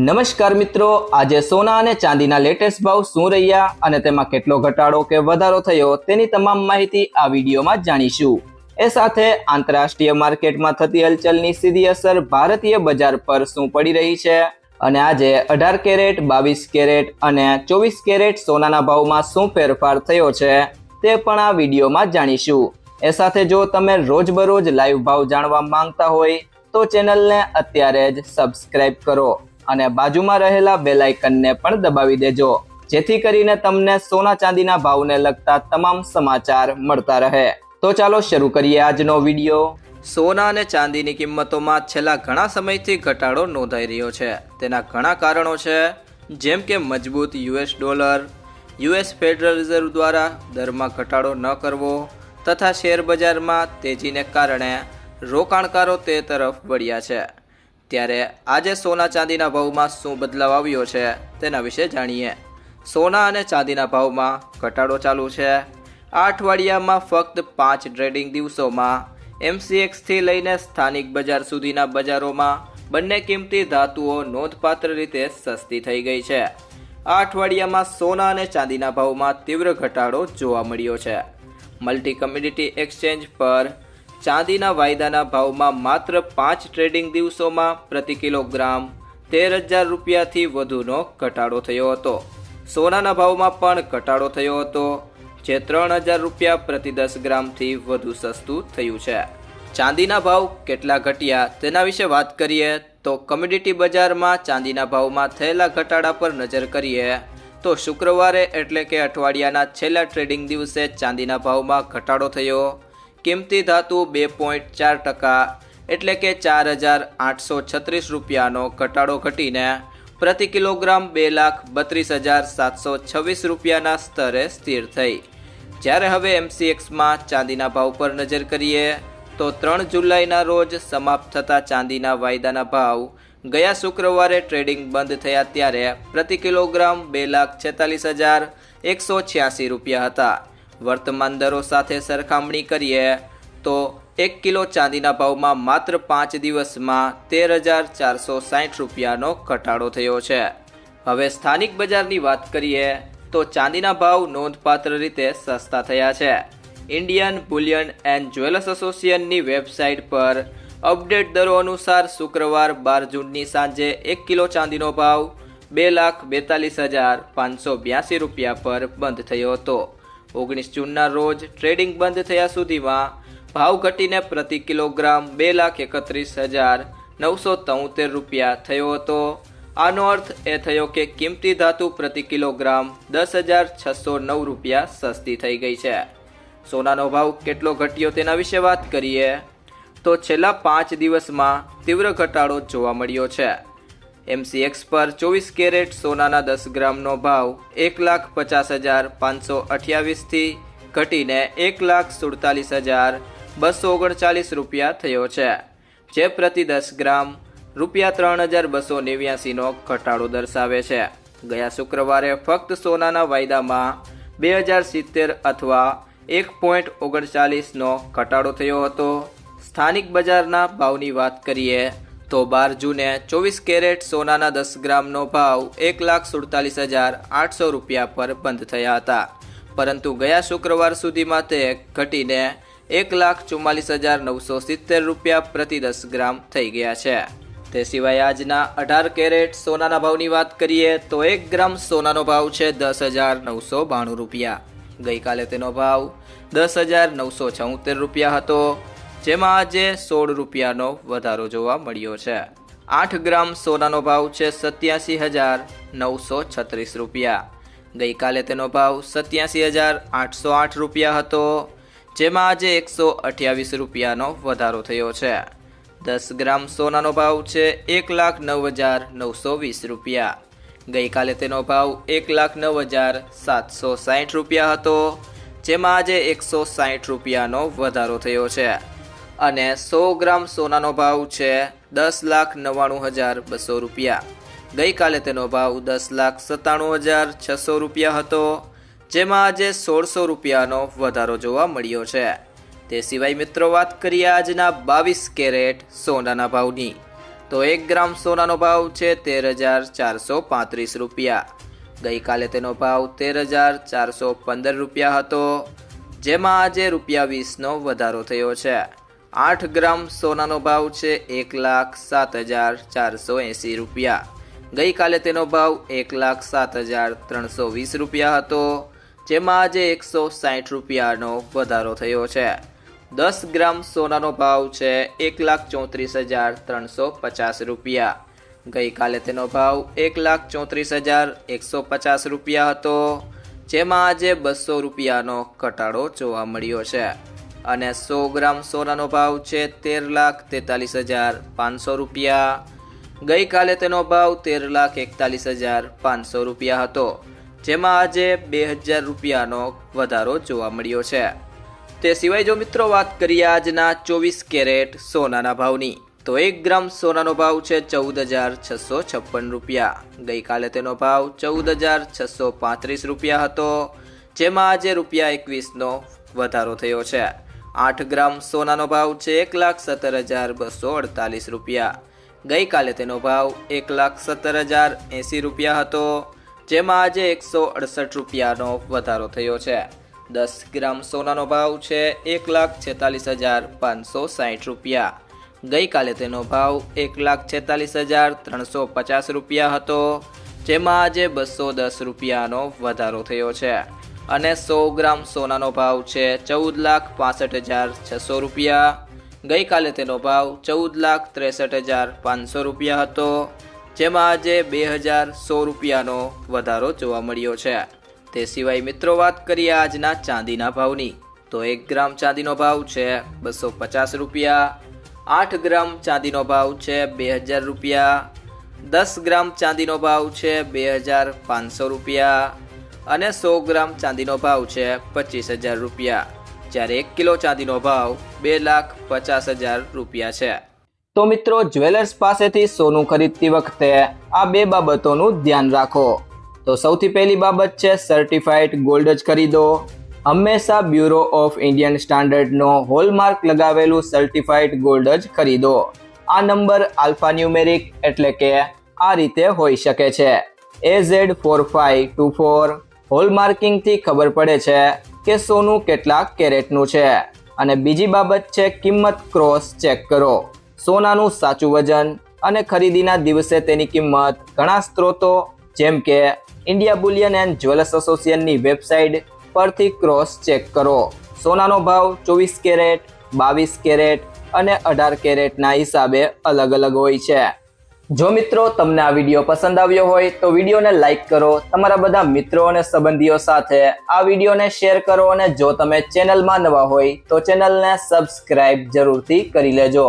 નમસ્કાર મિત્રો, આજે સોના અને ચાંદીના લેટેસ્ટ ભાવ શું રહ્યા અને તેમાં કેટલો ઘટાડો કે વધારો થયો તેની તમામ માહિતી આ વિડીયોમાં જાણીશું। એ સાથે આંતરરાષ્ટ્રીય માર્કેટમાં થતી હલચલની સીધી અસર ભારતીય બજાર પર શું પડી રહી છે અને આજે 18 કેરેટ, 22 કેરેટ અને 24 કેરેટ સોનાના ભાવમાં શું ફેરફાર થયો છે તે પણ આ વિડીયોમાં જાણીશું। એ સાથે જો તમે રોજબરોજ લાઈવ ભાવ જાણવા માંગતા હોય તો ચેનલને અત્યારે જ સબસ્ક્રાઇબ કરો અને બાજુમાં રહેલા બેલ આઇકનને પણ દબાવી દેજો, જેથી કરીને તમને સોના ચાંદીના ભાવને લગતા તમામ સમાચાર મળતા રહે। તો ચાલો શરૂ કરીએ આજનો વિડીયો। સોના અને ચાંદીની કિંમતોમાં છેલ્લા ઘણા સમયથી ઘટાડો નોંધાઈ રહ્યો છે। તેના ઘણા કારણો છે, જેમ કે મજબૂત US dollar, US federal reserve દ્વારા દરમાં ઘટાડો ન કરવો તથા શેર બજારમાં તેજીને કારણે રોકાણકારો તે તરફ વળ્યા છે। ત્યારે આજે સોના ચાંદીના ભાવમાં શું બદલાવ આવ્યો છે તેના વિશે જાણીએ। સોના અને ચાંદીના ભાવમાં ઘટાડો ચાલુ છે। આ અઠવાડિયામાં ફક્ત 5 ટ્રેડિંગ દિવસોમાં MCXથી લઈને સ્થાનિક બજાર સુધીના બજારોમાં બંને કિંમતી ધાતુઓ નોંધપાત્ર રીતે સસ્તી થઈ ગઈ છે। આ અઠવાડિયામાં સોના અને ચાંદીના ભાવમાં તીવ્ર ઘટાડો જોવા મળ્યો છે। મલ્ટી કમ્યુનિટી એક્સચેન્જ પર ચાંદીના વાયદાના ભાવમાં માત્ર 5 ટ્રેડિંગ દિવસોમાં પ્રતિ કિલોગ્રામ 13,000 રૂપિયાથી વધુનો ઘટાડો થયો હતો। સોનાના ભાવમાં પણ ઘટાડો થયો હતો, જે 3,000 રૂપિયા પ્રતિ 10 ગ્રામથી વધુ સસ્તું થયું છે। ચાંદીના ભાવ કેટલા ઘટ્યા તેના વિશે વાત કરીએ તો કમોડિટી બજારમાં ચાંદીના ભાવમાં થયેલા ઘટાડા પર નજર કરીએ તો શુક્રવારે એટલે કે અઠવાડિયાના છેલ્લા ટ્રેડિંગ દિવસે ચાંદીના ભાવમાં ઘટાડો થયો। કિંમતી ધાતુ 2.4% એટલે કે 4,836 રૂપિયાનો ઘટાડો ઘટીને પ્રતિ કિલોગ્રામ 2,32,726 રૂપિયાના સ્તરે સ્થિર થઈ। જ્યારે હવે MCXમાં ચાંદીના ભાવ પર નજર કરીએ તો 3 જુલાઈના રોજ સમાપ્ત થતા ચાંદીના વાયદાના ભાવ ગયા શુક્રવારે ટ્રેડિંગ બંધ થયા ત્યારે પ્રતિ કિલોગ્રામ 2,46,186 રૂપિયા હતા। વર્તમાન દરો સાથે સરખામણી કરીએ તો 1 કિલો ચાંદીના ભાવમાં માત્ર 5 દિવસમાં 13,460 રૂપિયાનો ઘટાડો થયો છે। હવે સ્થાનિક બજારની વાત કરીએ તો ચાંદીના ભાવ નોંધપાત્ર રીતે સસ્તા થયા છે। ઇન્ડિયન બુલિયન એન્ડ જ્વેલર્સ એસોસિએશનની વેબસાઇટ પર અપડેટ દરો અનુસાર શુક્રવાર 12 જૂનની સાંજે 1 કિલો ચાંદીનો ભાવ 2,42,582 રૂપિયા પર બંધ થયો હતો। 19 જૂનના રોજ ટ્રેડિંગ બંધ થયા સુધીમાં ભાવ ઘટીને પ્રતિ કિલોગ્રામ 2,31,973 રૂપિયા થયો હતો। આનો અર્થ એ થયો કે કિંમતી ધાતુ પ્રતિ કિલોગ્રામ 10,609 રૂપિયા સસ્તી થઈ ગઈ છે। સોનાનો ભાવ કેટલો ઘટ્યો તેના વિશે વાત કરીએ તો છેલ્લા 5 દિવસમાં તીવ્ર ઘટાડો જોવા મળ્યો છે। MCX પર 24 કેરેટ સોનાના 10 ગ્રામનો ભાવ 1,50,528 થી ઘટીને 1,47,239 રૂપિયા થયો છે, જે પ્રતિ 10 ગ્રામ રૂપિયા 3,289નો ઘટાડો દર્શાવે છે। ગયા શુક્રવારે ફક્ત સોનાના વાયદામાં 2,070 અથવા 1.39નો ઘટાડો થયો હતો। સ્થાનિક બજારના ભાવની વાત કરીએ તો 12 જૂને 24 કેરેટ સોનાના 10 ગ્રામનો ભાવ 1,47,800 રૂપિયા પર બંધ થયા હતા, પરંતુ ગયા શુક્રવાર સુધીમાં તે ઘટીને 1,44,970 રૂપિયા પ્રતિ 10 ગ્રામ થઈ ગયા છે। તે સિવાય આજના 18 કેરેટ સોનાના ભાવની વાત કરીએ તો 1 ગ્રામ સોનાનો ભાવ છે 10,992 રૂપિયા। ગઈકાલે તેનો ભાવ 10,976 રૂપિયા હતો, જેમાં આજે 16 રૂપિયાનો વધારો જોવા મળ્યો છે। 8 ગ્રામ સોનાનો ભાવ છે 87,936 રૂપિયા। ગઈકાલે તેનો ભાવ 87,808 રૂપિયા હતો, જેમાં આજે 128 રૂપિયાનો વધારો થયો છે। 10 ગ્રામ સોનાનો ભાવ છે 1,09,920 રૂપિયા। ગઈકાલે તેનો ભાવ 1,09,760 રૂપિયા હતો, જેમાં આજે 160 રૂપિયાનો વધારો થયો છે। અને 100 ગ્રામ સોનાનો ભાવ છે 10,99,200 રૂપિયા। ગઈકાલે તેનો ભાવ 10,97,600 રૂપિયા હતો, જેમાં આજે 1,600 રૂપિયાનો વધારો જોવા મળ્યો છે। તે સિવાય મિત્રો વાત કરીએ આજના 22 કેરેટ સોનાના ભાવની તો 1 ગ્રામ સોનાનો ભાવ છે 13,435 રૂપિયા. ગઈકાલે તેનો ભાવ 13,415 રૂપિયા હતો, જેમાં આજે ₹20નો વધારો થયો છે. 8 ગ્રામ સોનાનો ભાવ છે 1,07,480 રૂપિયા. ગઈકાલે તેનો ભાવ 1,07,320 રૂપિયા હતો, જેમાં આજે 160 રૂપિયાનો વધારો થયો છે. 10 ગ્રામ સોનાનો ભાવ છે 1,34,350 રૂપિયા. ગઈકાલે તેનો ભાવ 1,34,150 રૂપિયા હતો, જેમાં આજે 200 રૂપિયાનો ઘટાડો જોવા મળ્યો છે. અને 100 ગ્રામ સોનાનો ભાવ છે 13,43,500 રૂપિયા. ગઈકાલે તેનો ભાવ 13,41,500 રૂપિયા હતો, જેમાં આજે 2,000 રૂપિયાનો વધારો જોવા મળ્યો છે. તે સિવાય જો મિત્રો વાત કરીએ આજના 24 કેરેટ સોનાના ભાવની, તો 1 ગ્રામ સોનાનો ભાવ છે 14,656 રૂપિયા. ગઈકાલે તેનો ભાવ 14,635 રૂપિયા હતો, જેમાં આજે ₹21નો વધારો થયો છે. 8 ગ્રામ સોનાનો ભાવ છે 1,17,248 રૂપિયા. ગઈકાલે તેનો ભાવ 1,17,080 રૂપિયા હતો, જેમાં આજે 168 રૂપિયાનો વધારો થયો છે. 10 ગ્રામ સોનાનો ભાવ છે 1,46,560 રૂપિયા. ગઈકાલે તેનો ભાવ 1,46,350 રૂપિયા હતો, જેમાં આજે 210 રૂપિયાનો વધારો થયો છે. અને 100 ગ્રામ સોનાનો ભાવ છે 14,65,600 રૂપિયા. ગઈકાલે તેનો ભાવ 14,63,500 રૂપિયા હતો, જેમાં આજે 2,100 રૂપિયાનો વધારો જોવા મળ્યો છે. તે સિવાય મિત્રો વાત કરીએ આજના ચાંદીના ભાવની, તો 1 ગ્રામ ચાંદીનો ભાવ છે 250 રૂપિયા. 8 ગ્રામ ચાંદીનો ભાવ છે 2,000 રૂપિયા. 10 ગ્રામ ચાંદીનો ભાવ છે 2,500 રૂપિયા. અને 100 ગ્રામ ચાંદીનો ભાવ છે 25,000 રૂપિયા. જ્યારે 1 કિલો ચાંદીનો ભાવ 2,50,000 રૂપિયા છે. તો મિત્રો જ્વેલર્સ પાસેથી સોનું ખરીદતી વખતે આ બે બાબતોનું ધ્યાન રાખો. તો સૌથી પહેલી બાબત છે સર્ટિફાઈડ ગોલ્ડ જ ખરીદો. હંમેશા બ્યુરો ઓફ ઇન્ડિયન સ્ટાન્ડર્ડનો હોલમાર્ક લગાવેલું સર્ટિફાઈડ ગોલ્ડ જ ખરીદો. આ નંબર આલ્ફાન્યુમેરિક એટલે કે આ રીતે હોઈ શકે છે AZ4524. હોલમાર્કિંગથી ખબર પડે છે કે સોનું કેટલા કેરેટનું છે. અને બીજી બાબત છે કિંમત ક્રોસ ચેક કરો. સોનાનું સાચું વજન અને ખરીદીના દિવસે તેની કિંમત ઘણા સ્ત્રોતો જેમ કે ઇન્ડિયા બુલિયન એન્ડ જ્વેલર્સ એસોસિએશનની વેબસાઇટ પરથી ક્રોસ ચેક કરો. સોનાનો ભાવ 24 કેરેટ, 22 કેરેટ અને 18 કેરેટના હિસાબે અલગ અલગ હોય છે. જો મિત્રો તમને આ વિડીયો પસંદ આવ્યો હોય તો વિડીયોને લાઈક કરો, તમારા બધા મિત્રો અને સંબંધીઓ સાથે આ વિડીયોને શેર કરો અને જો તમે ચેનલમાં નવા હોય તો ચેનલને સબસ્ક્રાઇબ જરૂરથી કરી લેજો.